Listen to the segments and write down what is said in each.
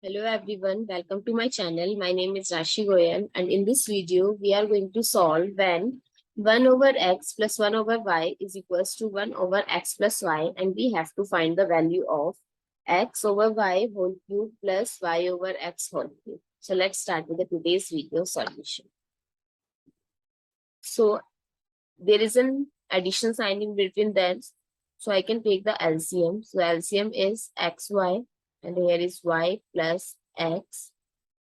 Hello everyone, welcome to my channel. My name is Rashi Goel, and in this video we are going to solve when 1 over x plus 1 over y is equals to 1 over x plus y, and we have to find the value of x over y whole cube plus y over x whole cube. So let's start with the today's video solution. So there is an addition sign in between them, so I can take the LCM. So LCM is xy, and here is y plus x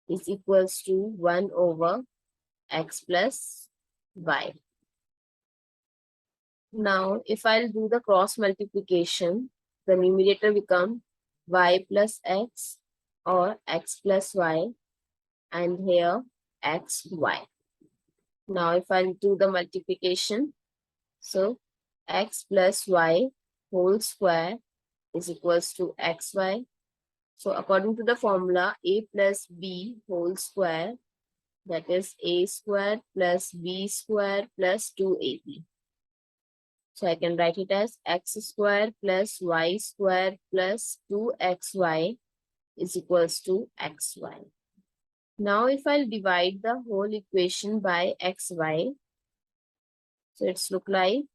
is equals to 1 over x plus y. Now, if I'll do the cross multiplication, the numerator become y plus x or x plus y, and here xy. Now, if I'll do the multiplication, so x plus y whole square is equals to xy. So according to the formula, a plus b whole square, that is a squared plus b squared plus 2ab. So I can write it as x squared plus y squared plus 2xy is equals to xy. Now if I'll divide the whole equation by xy, so it's look like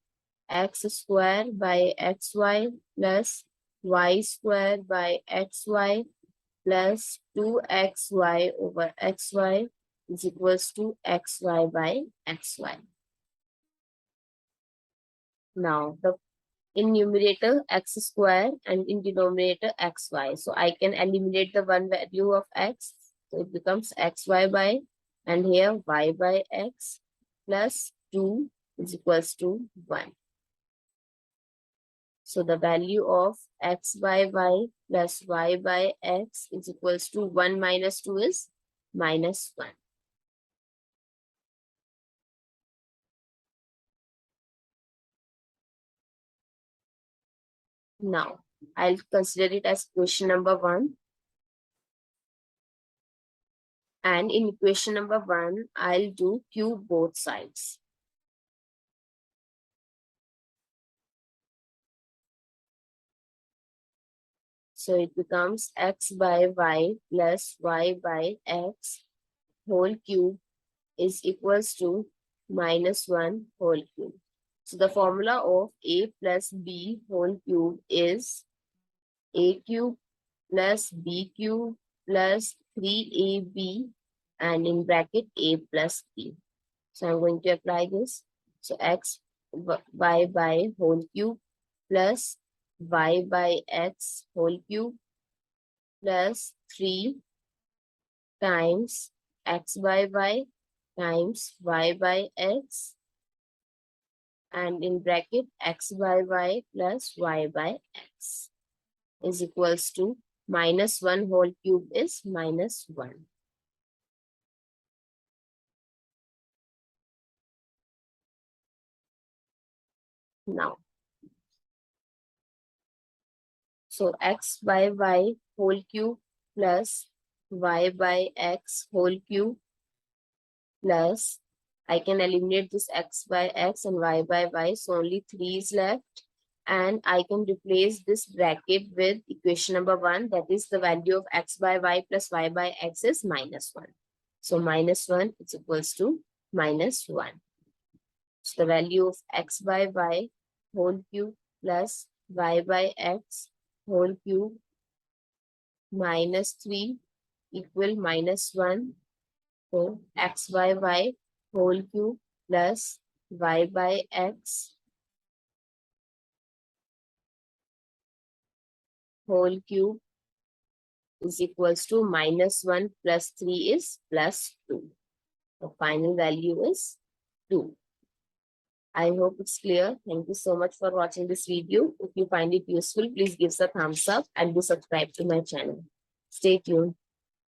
x squared by xy plus y squared by xy plus 2xy over xy is equals to xy by xy. Now, in numerator x square and in denominator xy. So I can eliminate the one value of x. So it becomes xy by, and here y by x plus 2 is equals to 1. So the value of x by y plus y by x is equals to 1 minus 2 is minus 1. Now, I'll consider it as question number 1. And in equation number 1, I'll do cube both sides. So it becomes x by y plus y by x whole cube is equals to minus 1 whole cube. So the formula of a plus b whole cube is a cube plus b cube plus 3ab and in bracket a plus b. So I'm going to apply this. So x y by whole cube plus y by x whole cube plus 3 times x by y times y by x and in bracket x by y plus y by x is equals to minus 1 whole cube is minus 1. Now, so x by y whole cube plus y by x whole cube plus, I can eliminate this x by x and y by y, so only 3 is left. And I can replace this bracket with equation number 1, that is the value of x by y plus y by x is minus 1. So minus 1 is equals to minus 1. So the value of x by y whole cube plus y by x whole cube minus 3 equal minus 1. So x by y whole cube plus y by x whole cube is equals to minus 1 plus 3 is plus 2. The final value is 2. I hope it's clear. Thank you so much for watching this video. If you find it useful, please give us a thumbs up and do subscribe to my channel. Stay tuned.